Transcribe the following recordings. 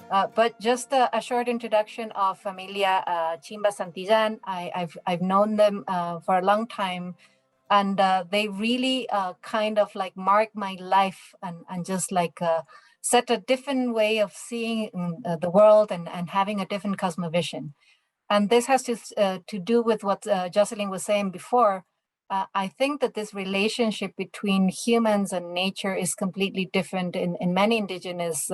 But just a short introduction of Familia Chimba Santillán. I've known them for a long time, and they really kind of like marked my life and just like set a different way of seeing the world and having a different cosmovision. And this has to do with what Jocelyn was saying before. I think that this relationship between humans and nature is completely different in many indigenous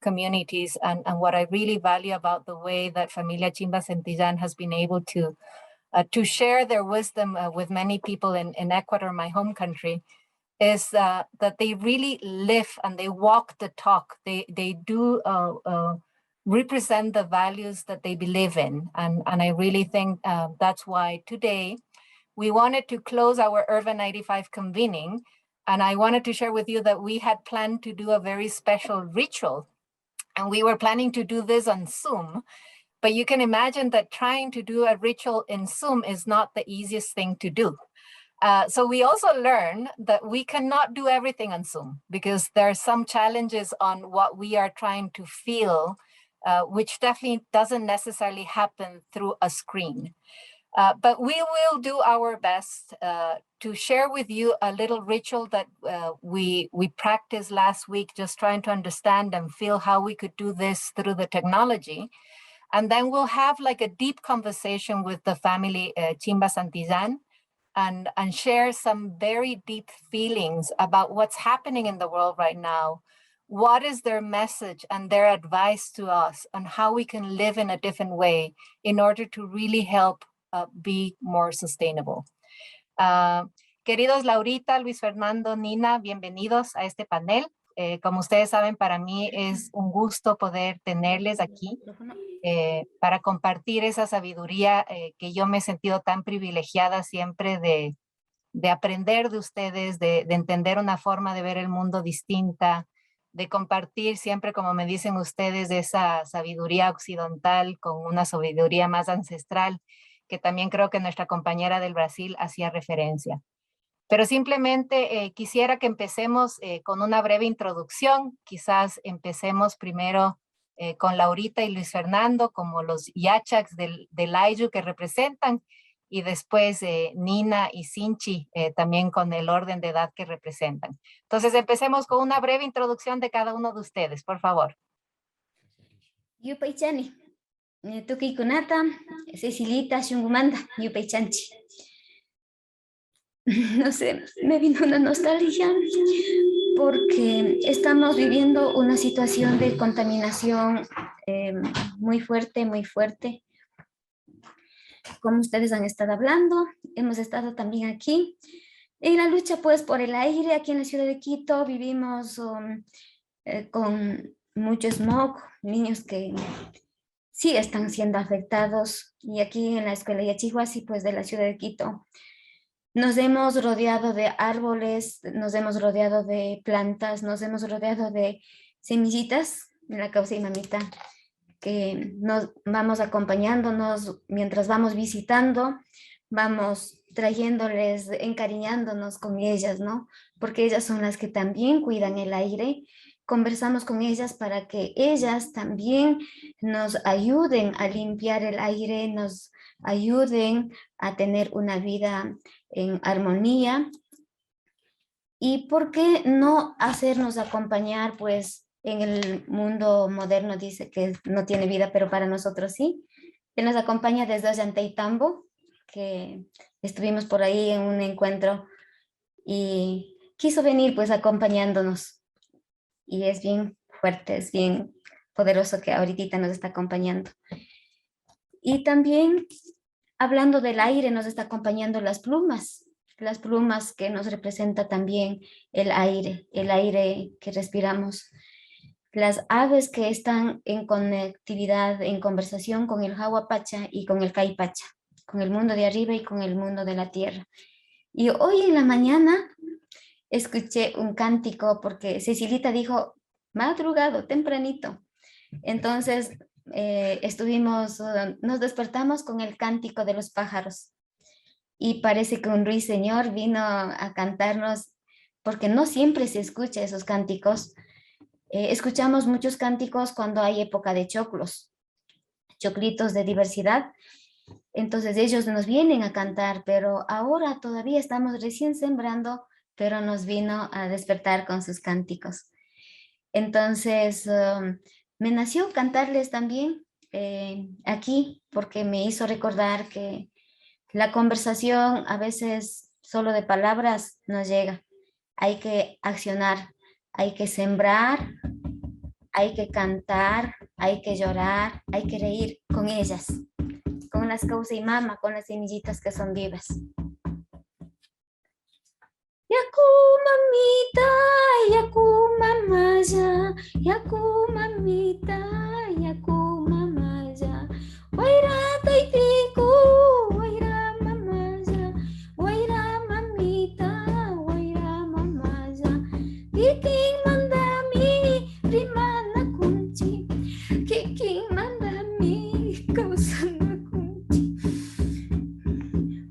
communities. And what I really value about the way that Familia Chimba Santillán has been able to share their wisdom with many people in Ecuador, my home country, is that they really live and they walk the talk. They do represent the values that they believe in. And I really think that's why today we wanted to close our Urban 95 convening. And I wanted to share with you that we had planned to do a very special ritual. And we were planning to do this on Zoom. But you can imagine that trying to do a ritual in Zoom is not the easiest thing to do. So we also learned that we cannot do everything on Zoom because there are some challenges on what we are trying to feel, which definitely doesn't necessarily happen through a screen. But we will do our best to share with you a little ritual that we practiced last week, just trying to understand and feel how we could do this through the technology. And then we'll have like a deep conversation with the family Chimba Santillán and share some very deep feelings about what's happening in the world right now. What is their message and their advice to us on how we can live in a different way in order to really help be more sustainable. Queridos Laurita, Luis Fernando, Nina, bienvenidos a este panel. Como ustedes saben, para mí es un gusto poder tenerles aquí para compartir esa sabiduría que yo me he sentido tan privilegiada siempre de aprender de ustedes, de entender una forma de ver el mundo distinta, de compartir siempre, como me dicen ustedes, de esa sabiduría occidental con una sabiduría más ancestral, que también creo que nuestra compañera del Brasil hacía referencia. Pero simplemente quisiera que empecemos con una breve introducción. Quizás empecemos primero con Laurita y Luis Fernando como los yachaks del Ayllu que representan, y después Nina y Sinchi también con el orden de edad que representan. Entonces empecemos con una breve introducción de cada uno de ustedes, por favor. Yupaychani, Tukikunata, Cecilita, Shungumanda, Yupaychanchi. No sé, me vino una nostalgia porque estamos viviendo una situación de contaminación muy fuerte, muy fuerte. Como ustedes han estado hablando, hemos estado también aquí. En la lucha pues por el aire, aquí en la ciudad de Quito vivimos con mucho smog, niños que sí están siendo afectados. Y aquí en la escuela Yachihuasi pues de la ciudad de Quito, nos hemos rodeado de árboles, nos hemos rodeado de plantas, nos hemos rodeado de semillitas en la causa y mamita, que nos vamos acompañándonos mientras vamos visitando, vamos trayéndoles, encariñándonos con ellas, ¿no? Porque ellas son las que también cuidan el aire. Conversamos con ellas para que ellas también nos ayuden a limpiar el aire, nos ayuden a tener una vida en armonía. ¿Y por qué no hacernos acompañar? Pues en el mundo moderno dice que no tiene vida, pero para nosotros sí. Que nos acompaña desde Ollantaytambo, que estuvimos por ahí en un encuentro y quiso venir pues acompañándonos. Y es bien fuerte, es bien poderoso que ahorita nos está acompañando. Y también, hablando del aire, nos está acompañando las plumas que nos representa también el aire que respiramos. Las aves que están en conectividad, en conversación con el Hawapacha y con el Caipacha, con el mundo de arriba y con el mundo de la tierra. Y hoy en la mañana escuché un cántico porque Cecilita dijo, madrugado, tempranito. Entonces nos despertamos con el cántico de los pájaros. Y parece que un ruiseñor vino a cantarnos, porque no siempre se escucha esos cánticos, Escuchamos muchos cánticos cuando hay época de choclos, choclitos de diversidad. Entonces ellos nos vienen a cantar, pero ahora todavía estamos recién sembrando, pero nos vino a despertar con sus cánticos. Entonces me nació cantarles también aquí, porque me hizo recordar que la conversación a veces solo de palabras no llega. Hay que accionar, hay que sembrar, hay que cantar, hay que llorar, hay que reír con ellas, con las causa y mama, con las semillitas que son vivas. Yaku mamita, yaku mamaya, yaku mamita, yaku mamaya. Waira taitiku, waira mamaya, waira mamita, waira mamaya. Kiking mandami, rimana kunchi, kiking mandami, kausana kunchi.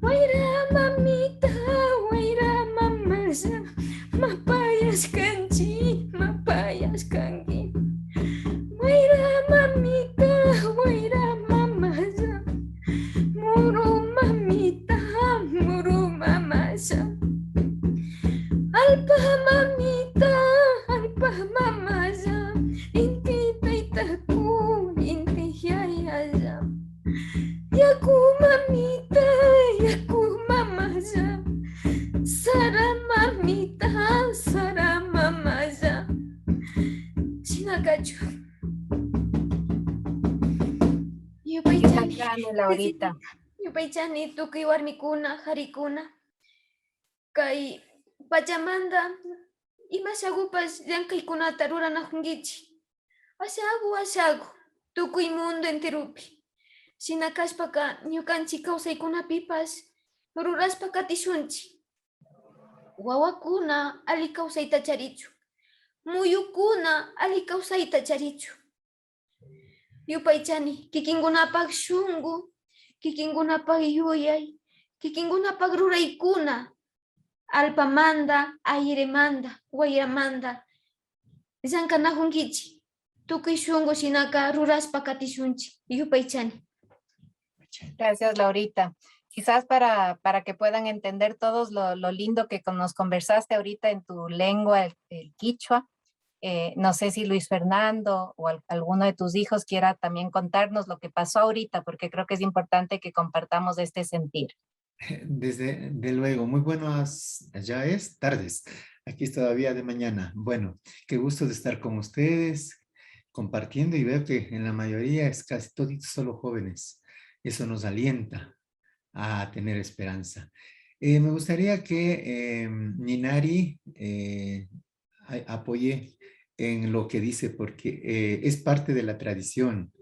Waira mamita, waira mamaya, mapayas kanchi, mapayas kangi. Waira mamita, waira mamaya, muru mamita, muru mamaya. Alpa mamita, alpa mamaya, inti taitaku, inti yayaya. Yaku mamita, yaku mamaya, sara mamita, sara mamaya. Chinagacho. Yupaychani, Bacán, Laurita. yupaychani, tukuy warmikuna, harikuna. Kay Pachamanda, ima shagupas llankaykunata ruranajunkichik. Ashagu, tukuy mundo enterupi. Shina kashpaka ñukanchik kawsaykunapipas ruraspa katishunchik. Wawakuna ali kawsayta charichu. Muyukuna ali kawsayta charichu. Yupaychani kikinkunapak shunqu, kikinkunapak yuyay, kikinkunapak ruraykuna, alpamanda, airemanda, wayramanda, llankanajunkichik. Tukuy shunqu shinaka ruraspa katishunchik. Yupaychani. Gracias, Laurita. Quizás para que puedan entender todos lo lindo que nos conversaste ahorita en tu lengua, el quichua. No sé si Luis Fernando o alguno de tus hijos quiera también contarnos lo que pasó ahorita, porque creo que es importante que compartamos este sentir. De luego, muy buenas, ya es tardes, aquí es todavía de mañana. Bueno, qué gusto de estar con ustedes, compartiendo, y veo que en la mayoría es casi todos solo jóvenes. Eso nos alienta a tener esperanza. Me gustaría que Ninari apoye en lo que dice, porque es parte de la tradición.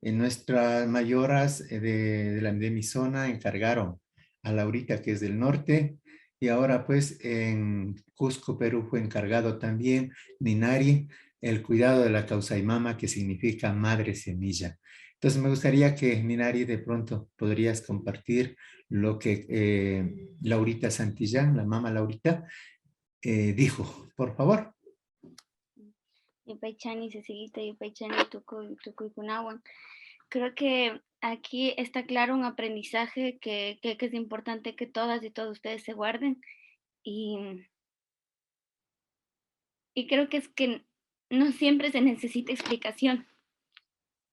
En nuestras mayoras de mi zona encargaron a Laurita, que es del norte, y ahora pues en Cusco, Perú, fue encargado también Ninari, el cuidado de la causaimama, que significa madre semilla. Entonces me gustaría que Ninari de pronto podrías compartir lo que Laurita Santillán, la mamá Laurita, dijo, por favor. Yupaychani, Cecilita, Yupaychani, Tukuy, Kunawan. Creo que aquí está claro un aprendizaje que es importante que todas y todos ustedes se guarden. Y creo que es que no siempre se necesita explicación.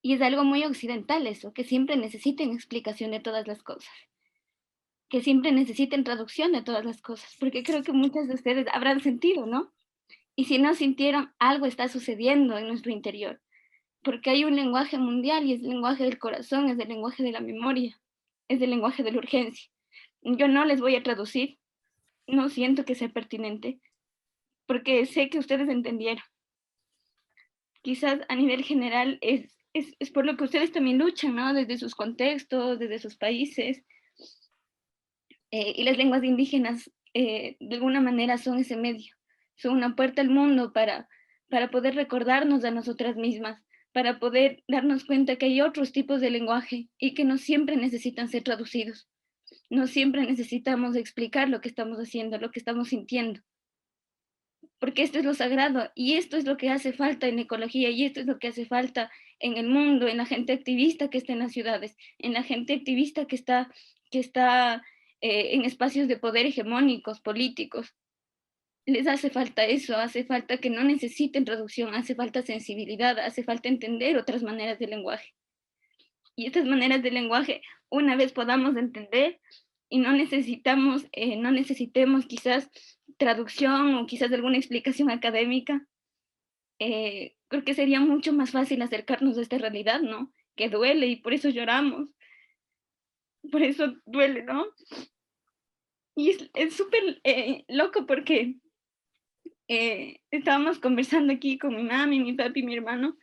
Y es algo muy occidental eso, que siempre necesiten explicación de todas las cosas. Que siempre necesiten traducción de todas las cosas. Porque creo que muchas de ustedes habrán sentido, ¿no? Y si no sintieron, algo está sucediendo en nuestro interior. Porque hay un lenguaje mundial y es el lenguaje del corazón, es el lenguaje de la memoria, es el lenguaje de la urgencia. Yo no les voy a traducir, no siento que sea pertinente, porque sé que ustedes entendieron. Quizás a nivel general es por lo que ustedes también luchan, ¿no? Desde sus contextos, desde sus países. Y las lenguas indígenas, de alguna manera, son ese medio, son una puerta al mundo para poder recordarnos a nosotras mismas, para poder darnos cuenta que hay otros tipos de lenguaje y que no siempre necesitan ser traducidos. No siempre necesitamos explicar lo que estamos haciendo, lo que estamos sintiendo. porque esto es lo sagrado y esto es lo que hace falta en ecología y esto es lo que hace falta en el mundo, en la gente activista que está en las ciudades, en la gente activista que está en espacios de poder hegemónicos, políticos. Les hace falta eso, hace falta que no necesiten traducción, hace falta sensibilidad, hace falta entender otras maneras de lenguaje. Y estas maneras de lenguaje, una vez podamos entender y no necesitemos quizás traducción o quizás alguna explicación académica, creo que sería mucho más fácil acercarnos a esta realidad, ¿no? Que duele y por eso lloramos, por eso duele, ¿no? Y es súper loco porque estábamos conversando aquí con mi mami, mi papi y mi hermano,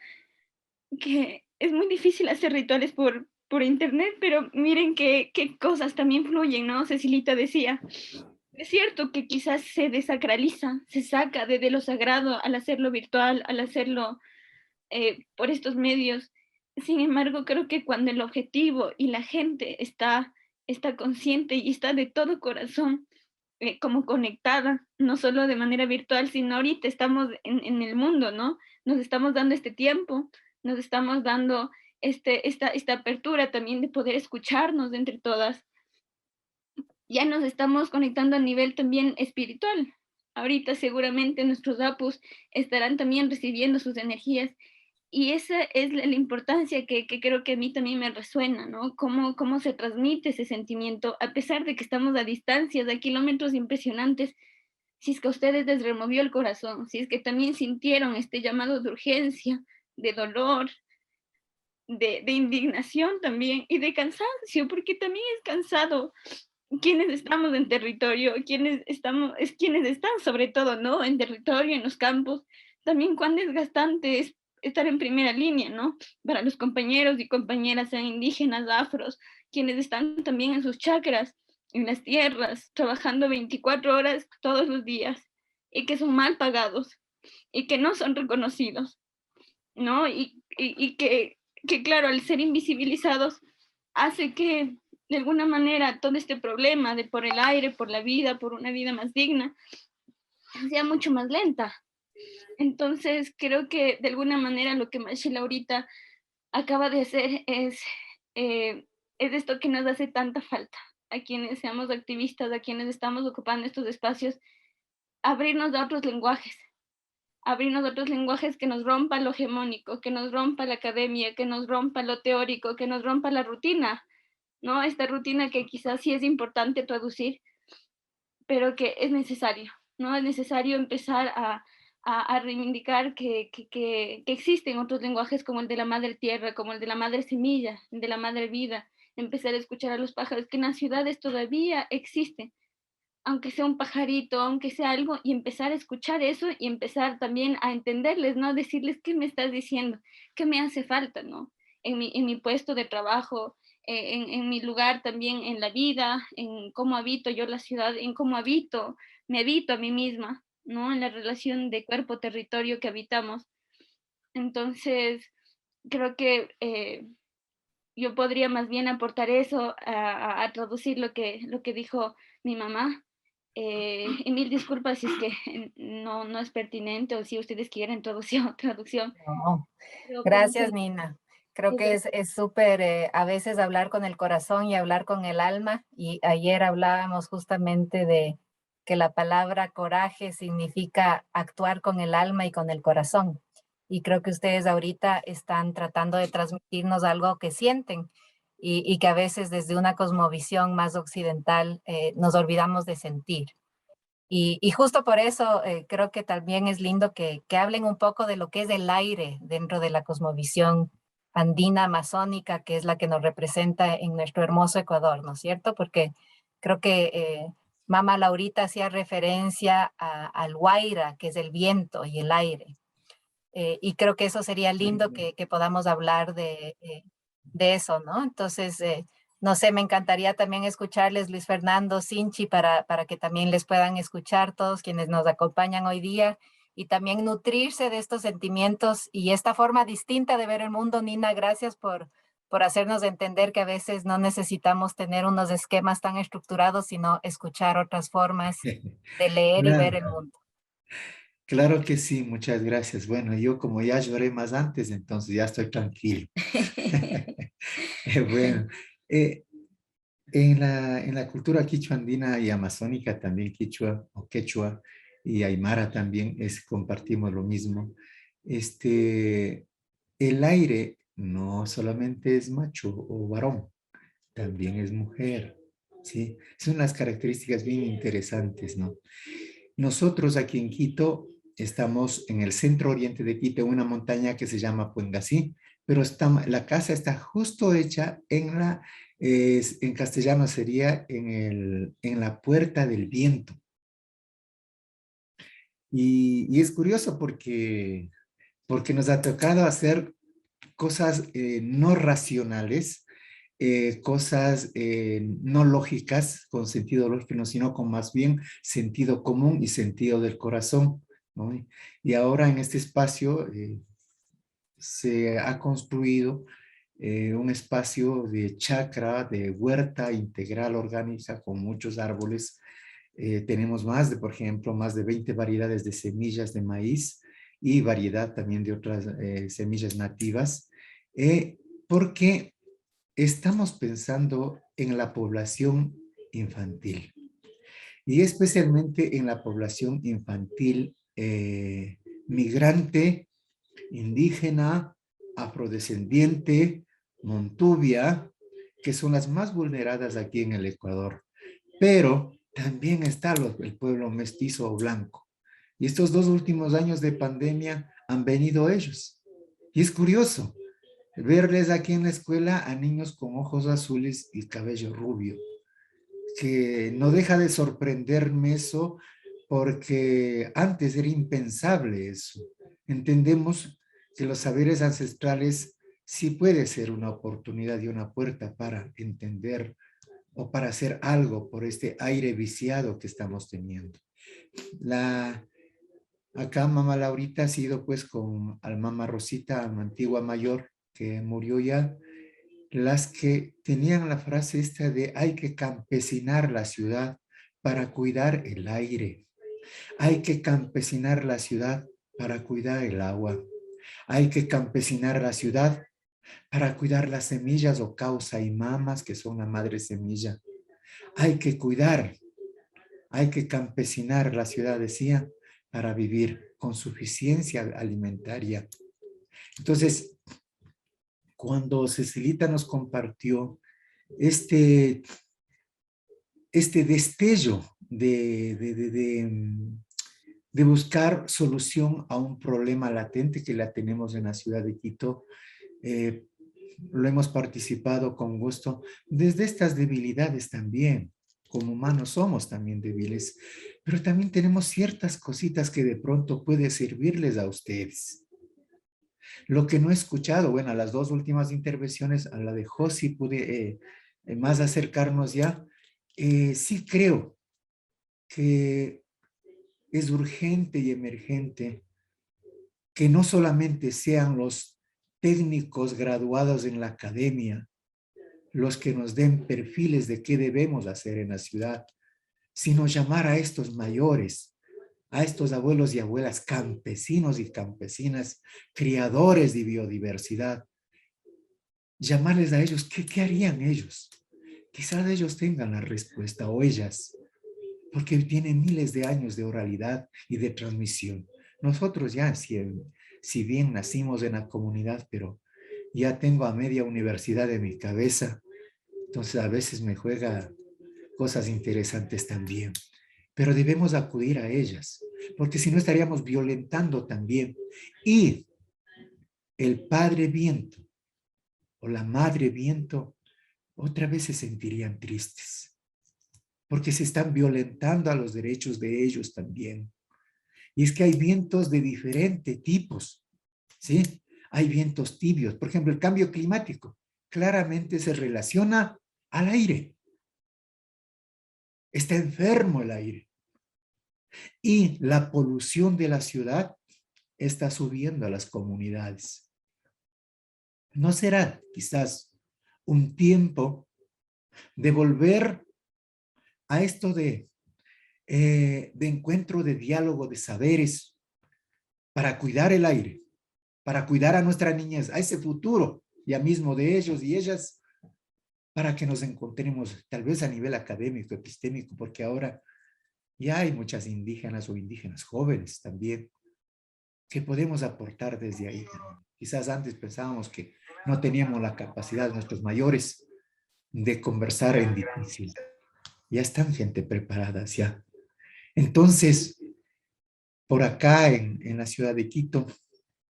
que es muy difícil hacer rituales por internet, pero miren qué cosas también fluyen, ¿no? Cecilita decía, es cierto que quizás se desacraliza, se saca de lo sagrado al hacerlo virtual, al hacerlo por estos medios. Sin embargo, creo que cuando el objetivo y la gente está consciente y está de todo corazón, como conectada, no solo de manera virtual, sino ahorita estamos en el mundo, ¿no? Nos estamos dando este tiempo, nos estamos dando esta apertura también de poder escucharnos entre todas. Ya nos estamos conectando a nivel también espiritual. Ahorita seguramente nuestros apus estarán también recibiendo sus energías y esa es la importancia que creo que a mí también me resuena, ¿no? Cómo se transmite ese sentimiento, a pesar de que estamos a distancias, a kilómetros impresionantes, si es que a ustedes les removió el corazón, si es que también sintieron este llamado de urgencia, de dolor, de indignación también y de cansancio, porque también es cansado quienes estamos en territorio, quienes están sobre todo, ¿no? En territorio, en los campos, también cuán desgastante es estar en primera línea, ¿no? Para los compañeros y compañeras, sean indígenas, afros, quienes están también en sus chacras, en las tierras, trabajando 24 horas todos los días y que son mal pagados y que no son reconocidos, ¿no? Y que claro, al ser invisibilizados, hace que de alguna manera todo este problema de por el aire, por la vida, por una vida más digna, sea mucho más lenta. Entonces creo que de alguna manera lo que Machel ahorita acaba de hacer es esto que nos hace tanta falta a quienes seamos activistas, a quienes estamos ocupando estos espacios, abrirnos a otros lenguajes, abrirnos a otros lenguajes que nos rompa lo hegemónico, que nos rompa la academia, que nos rompa lo teórico, que nos rompa la rutina, ¿no? Esta rutina que quizás sí es importante traducir, pero que es necesario, ¿no? Es necesario empezar a reivindicar que existen otros lenguajes como el de la madre tierra, como el de la madre semilla, el de la madre vida, empezar a escuchar a los pájaros que en las ciudades todavía existen, aunque sea un pajarito, aunque sea algo, y empezar a escuchar eso y empezar también a entenderles, ¿no? Decirles qué me estás diciendo, qué me hace falta, ¿no? En mi puesto de trabajo, en mi lugar también en la vida, en cómo habito yo la ciudad, en cómo me habito a mí misma, ¿no? En la relación de cuerpo-territorio que habitamos. Entonces, creo que yo podría más bien aportar eso a traducir lo que dijo mi mamá. Y mil disculpas si es que no es pertinente o si ustedes quieren traducción. No, Pero gracias, Nina. Creo que es es súper a veces hablar con el corazón y hablar con el alma. Y ayer hablábamos justamente de que la palabra coraje significa actuar con el alma y con el corazón. Y creo que ustedes ahorita están tratando de transmitirnos algo que sienten y que a veces desde una cosmovisión más occidental nos olvidamos de sentir. Y justo por eso creo que también es lindo que hablen un poco de lo que es el aire dentro de la cosmovisión andina amazónica, que es la que nos representa en nuestro hermoso Ecuador, ¿no es cierto? Porque creo que Mama Laurita hacía referencia al Huayra, que es el viento y el aire. Y creo que eso sería lindo que podamos hablar de eso, ¿no? Entonces, no sé, me encantaría también escucharles, Luis Fernando, Sinchi, para que también les puedan escuchar todos quienes nos acompañan hoy día y también nutrirse de estos sentimientos y esta forma distinta de ver el mundo. Nina, gracias por hacernos entender que a veces no necesitamos tener unos esquemas tan estructurados, sino escuchar otras formas de leer y ver el Claro. mundo. Claro que sí, muchas gracias. Bueno, yo como ya lloré más antes, entonces ya estoy tranquilo. Bueno, eh, en la cultura quichua andina y amazónica también quichua o quechua y aymara también compartimos lo mismo. El aire no solamente es macho o varón, también es mujer, ¿sí? Son unas características bien interesantes, ¿no? Nosotros aquí en Quito estamos en el centro oriente de Quito, en una montaña que se llama Puengasí, pero la casa está justo hecha en castellano sería en la Puerta del Viento. Y es curioso porque nos ha tocado hacer cosas no racionales, cosas no lógicas, con sentido lógico, no, sino con más bien sentido común y sentido del corazón, ¿no? Y ahora en este espacio se ha construido un espacio de chacra, de huerta integral orgánica con muchos árboles. Tenemos por ejemplo, más de 20 variedades de semillas de maíz y variedad también de otras semillas nativas, porque estamos pensando en la población infantil y especialmente en la población infantil migrante, indígena, afrodescendiente, montubia, que son las más vulneradas aquí en el Ecuador. Pero también está el pueblo mestizo o blanco. Y estos 2 últimos años de pandemia han venido ellos. Y es curioso verles aquí en la escuela a niños con ojos azules y cabello rubio, que no deja de sorprenderme eso, porque antes era impensable eso. Entendemos que los saberes ancestrales sí puede ser una oportunidad y una puerta para entender o para hacer algo por este aire viciado que estamos teniendo. Acá mamá Laurita ha sido pues con al mamá Rosita, mi antigua mayor, que murió ya, las que tenían la frase esta de hay que campesinar la ciudad para cuidar el aire. Hay que campesinar la ciudad para cuidar el agua. Hay que campesinar la ciudad para cuidar las semillas o causa y mamas que son la madre semilla. Hay que cuidar, hay que campesinar la ciudad, decía, para vivir con suficiencia alimentaria. Entonces, cuando Cecilita nos compartió este, este destello de buscar solución a un problema latente que la tenemos en la ciudad de Quito, lo hemos participado con gusto desde estas debilidades también. Como humanos somos también débiles, pero también tenemos ciertas cositas que de pronto puede servirles a ustedes. Lo que no he escuchado, bueno, a las 2 últimas intervenciones, a la de Josi pude más acercarnos ya. Sí creo que es urgente y emergente que no solamente sean los técnicos graduados en la academia los que nos den perfiles de qué debemos hacer en la ciudad, sino llamar a estos mayores, a estos abuelos y abuelas campesinos y campesinas, criadores de biodiversidad, llamarles a ellos, ¿qué harían ellos? Quizás ellos tengan la respuesta o ellas, porque tienen miles de años de oralidad y de transmisión. Nosotros ya, si bien nacimos en la comunidad, pero ya tengo a media universidad en mi cabeza, entonces a veces me juega cosas interesantes también. Pero debemos acudir a ellas, porque si no estaríamos violentando también. Y el padre viento o la madre viento otra vez se sentirían tristes, porque se están violentando a los derechos de ellos también. Y es que hay vientos de diferentes tipos, ¿sí? Hay vientos tibios. Por ejemplo, el cambio climático claramente se relaciona al aire. Está enfermo el aire. Y la polución de la ciudad está subiendo a las comunidades. ¿No será quizás un tiempo de volver a esto de encuentro, de diálogo, de saberes, para cuidar el aire, para cuidar a nuestra niñez, a ese futuro ya mismo de ellos y ellas, para que nos encontremos tal vez a nivel académico, epistémico, porque ahora ya hay muchas indígenas o indígenas jóvenes también que podemos aportar desde ahí. Quizás antes pensábamos que no teníamos la capacidad, nuestros mayores, de conversar en difícil. Ya están gente preparada, ya. Entonces, por acá en la ciudad de Quito,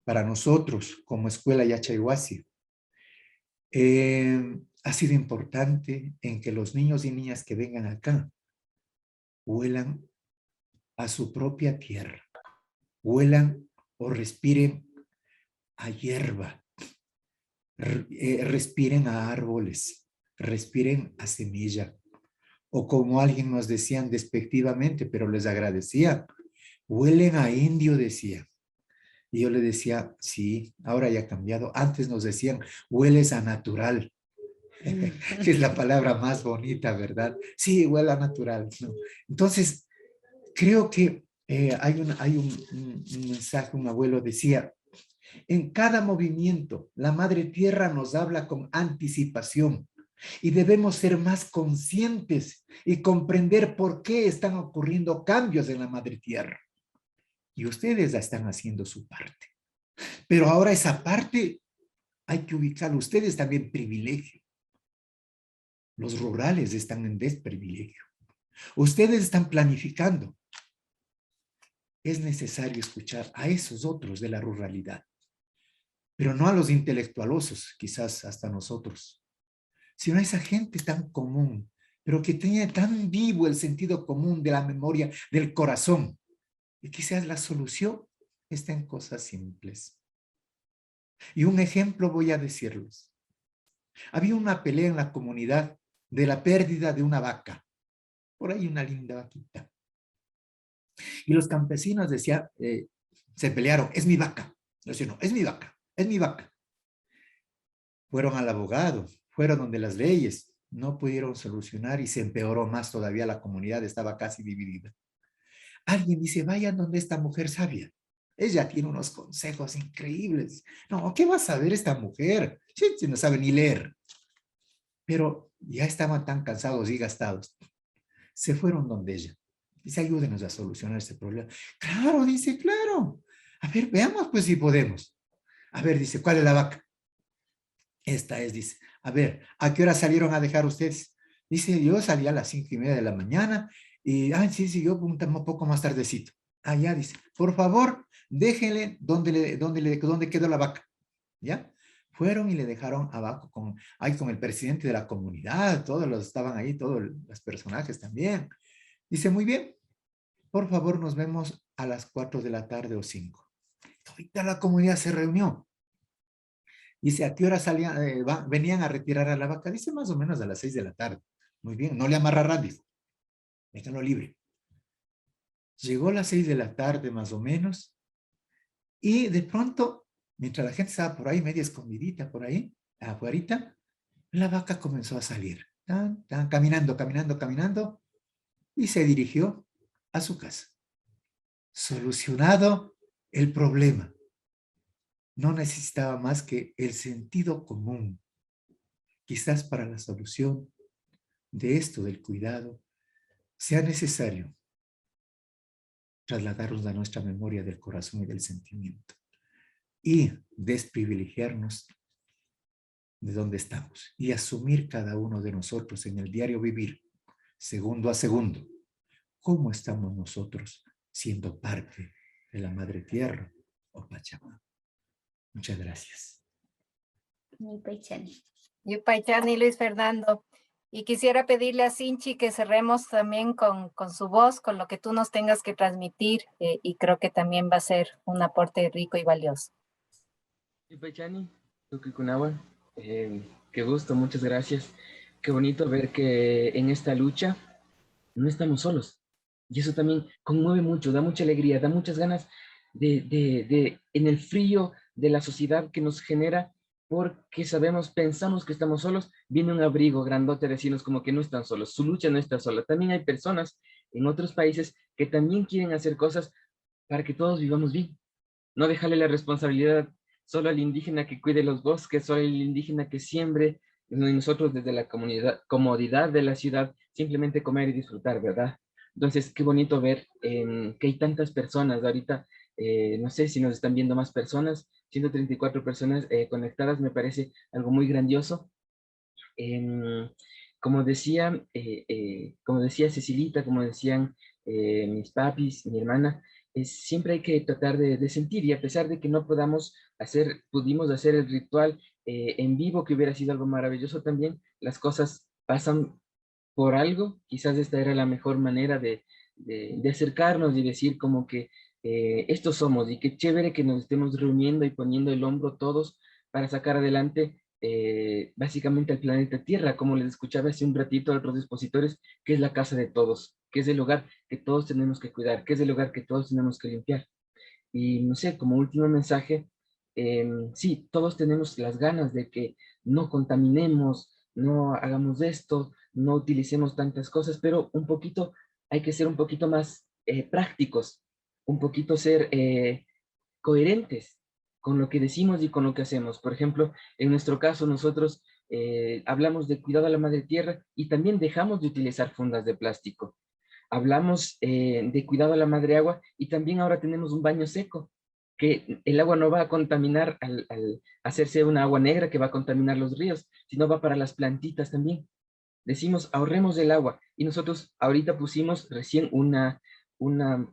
para nosotros como Escuela Yachaywasi, ha sido importante en que los niños y niñas que vengan acá huelan a su propia tierra, huelan o respiren a hierba, respiren a árboles, respiren a semilla, o como alguien nos decían despectivamente, pero les agradecía, huelen a indio, decía. Y yo le decía, sí, ahora ya ha cambiado. Antes nos decían, hueles a natural. Que es la palabra más bonita, ¿verdad? Sí, huele a natural, ¿no? Entonces, creo que hay un mensaje, un abuelo decía, en cada movimiento, la Madre Tierra nos habla con anticipación y debemos ser más conscientes y comprender por qué están ocurriendo cambios en la Madre Tierra. Y ustedes ya están haciendo su parte. Pero ahora esa parte hay que ubicarla. Ustedes también privilegio. Los rurales están en desprivilegio. Ustedes están planificando. Es necesario escuchar a esos otros de la ruralidad, pero no a los intelectualosos, quizás hasta nosotros, sino a esa gente tan común, pero que tiene tan vivo el sentido común de la memoria, del corazón. Y quizás la solución está en cosas simples. Y un ejemplo voy a decirles. Había una pelea en la comunidad de la pérdida de una vaca. Por ahí una linda vaquita. Y los campesinos decían, se pelearon, es mi vaca. Yo decía, no, es mi vaca, es mi vaca. Fueron al abogado, fueron donde las leyes, no pudieron solucionar y se empeoró más todavía, la comunidad estaba casi dividida. Alguien dice, vayan donde esta mujer sabia. Ella tiene unos consejos increíbles. No, ¿qué va a saber esta mujer? Sí, no sabe ni leer. Pero ya estaban tan cansados y gastados. Se fueron donde ella. Dice, ayúdenos a solucionar este problema. Claro, dice, claro. A ver, veamos pues si podemos. A ver, dice, ¿cuál es la vaca? Esta es, dice. A ver, ¿a qué hora salieron a dejar ustedes? Dice, yo salí a las 5:30 de la mañana y, sí, yo un poco más tardecito. Ya, dice, por favor, déjenle donde quedó la vaca. ¿Ya? Fueron y le dejaron abajo con el presidente de la comunidad, todos los estaban ahí, todos los personajes también. Dice, muy bien, por favor nos vemos a las 4 de la tarde o 5. Ahorita la comunidad se reunió. Dice, ¿a qué hora salían, venían a retirar a la vaca? Dice, más o menos a las 6 de la tarde. Muy bien, no le amarrarán, dijo. Déjenlo libre. Llegó a las 6 de la tarde más o menos y de pronto, mientras la gente estaba por ahí, media escondidita por ahí, afuerita, la vaca comenzó a salir. Caminando y se dirigió a su casa. Solucionado el problema. No necesitaba más que el sentido común. Quizás para la solución de esto del cuidado sea necesario trasladarnos a nuestra memoria del corazón y del sentimiento y desprivilegiarnos de donde estamos y asumir cada uno de nosotros en el diario vivir, segundo a segundo, cómo estamos nosotros siendo parte de la Madre Tierra o Pachamama. Muchas gracias. Yupaychani, Luis Fernando. Y quisiera pedirle a Sinchi que cerremos también con su voz, con lo que tú nos tengas que transmitir, y creo que también va a ser un aporte rico y valioso. Yupaychani, Tukukunawan, qué gusto, muchas gracias. Qué bonito ver que en esta lucha no estamos solos. Y eso también conmueve mucho, da mucha alegría, da muchas ganas en el frío de la sociedad que nos genera, porque pensamos que estamos solos, viene un abrigo grandote a decirnos como que no están solos, su lucha no está sola. También hay personas en otros países que también quieren hacer cosas para que todos vivamos bien. no dejarle la responsabilidad solo al indígena que cuide los bosques, solo al indígena que siembre, y nosotros desde la comodidad de la ciudad, simplemente comer y disfrutar, ¿verdad? Entonces, qué bonito ver que hay tantas personas ahorita, no sé si nos están viendo más personas, 134 personas conectadas, me parece algo muy grandioso. Em, como decía Cecilita, como decían mis papis, mi hermana, siempre hay que tratar de sentir, y a pesar de que no pudimos hacer el ritual en vivo, que hubiera sido algo maravilloso también, las cosas pasan por algo. Quizás esta era la mejor manera de acercarnos y decir como que estos somos, y qué chévere que nos estemos reuniendo y poniendo el hombro todos para sacar adelante básicamente al planeta Tierra, como les escuchaba hace un ratito a otros expositores, que es la casa de todos, que es el lugar que todos tenemos que cuidar, que es el lugar que todos tenemos que limpiar. Y no sé, como último mensaje, sí, todos tenemos las ganas de que no contaminemos, no hagamos esto, no utilicemos tantas cosas, pero un poquito, hay que ser un poquito más prácticos, un poquito ser coherentes con lo que decimos y con lo que hacemos. Por ejemplo, en nuestro caso, nosotros hablamos de cuidado a la madre tierra y también dejamos de utilizar fundas de plástico. Hablamos de cuidado a la madre agua y también ahora tenemos un baño seco, que el agua no va a contaminar al hacerse una agua negra que va a contaminar los ríos, sino va para las plantitas también. Decimos, ahorremos el agua, y nosotros ahorita pusimos recién una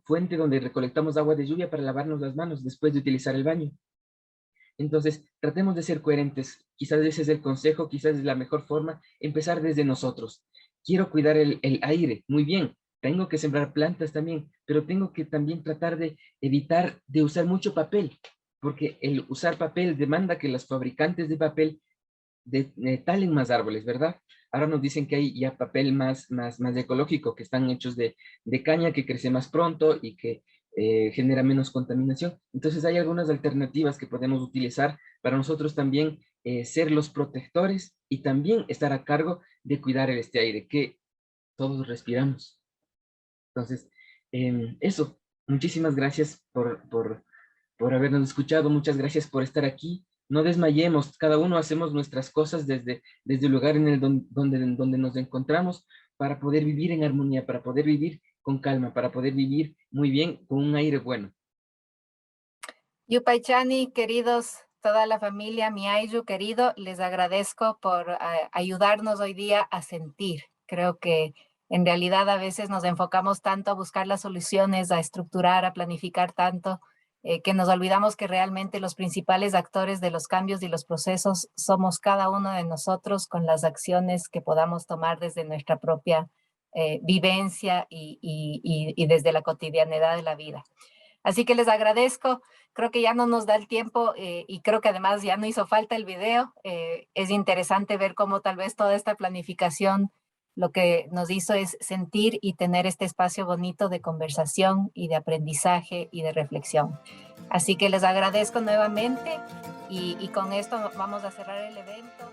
fuente donde recolectamos agua de lluvia para lavarnos las manos después de utilizar el baño. Entonces, tratemos de ser coherentes. Quizás ese es el consejo, quizás es la mejor forma, empezar desde nosotros. Quiero cuidar el aire, muy bien. Tengo que sembrar plantas también, pero tengo que también tratar de evitar de usar mucho papel, porque el usar papel demanda que los fabricantes de papel talen más árboles, ¿verdad? Ahora nos dicen que hay ya papel más ecológico, que están hechos de caña, que crece más pronto y que genera menos contaminación. Entonces hay algunas alternativas que podemos utilizar para nosotros también ser los protectores y también estar a cargo de cuidar este aire que todos respiramos. Entonces, eso, muchísimas gracias por habernos escuchado, muchas gracias por estar aquí. No desmayemos, cada uno hacemos nuestras cosas desde el lugar en el donde nos encontramos, para poder vivir en armonía, para poder vivir con calma, para poder vivir muy bien con un aire bueno. Yupaychani, queridos, toda la familia, mi Ayu querido, les agradezco por ayudarnos hoy día a sentir. Creo que en realidad a veces nos enfocamos tanto a buscar las soluciones, a estructurar, a planificar tanto, que nos olvidamos que realmente los principales actores de los cambios y los procesos somos cada uno de nosotros, con las acciones que podamos tomar desde nuestra propia vivencia y desde la cotidianidad de la vida. Así que les agradezco. Creo que ya no nos da el tiempo y creo que además ya no hizo falta el video. Es interesante ver cómo tal vez toda esta planificación lo que nos hizo es sentir y tener este espacio bonito de conversación y de aprendizaje y de reflexión. Así que les agradezco nuevamente y con esto vamos a cerrar el evento.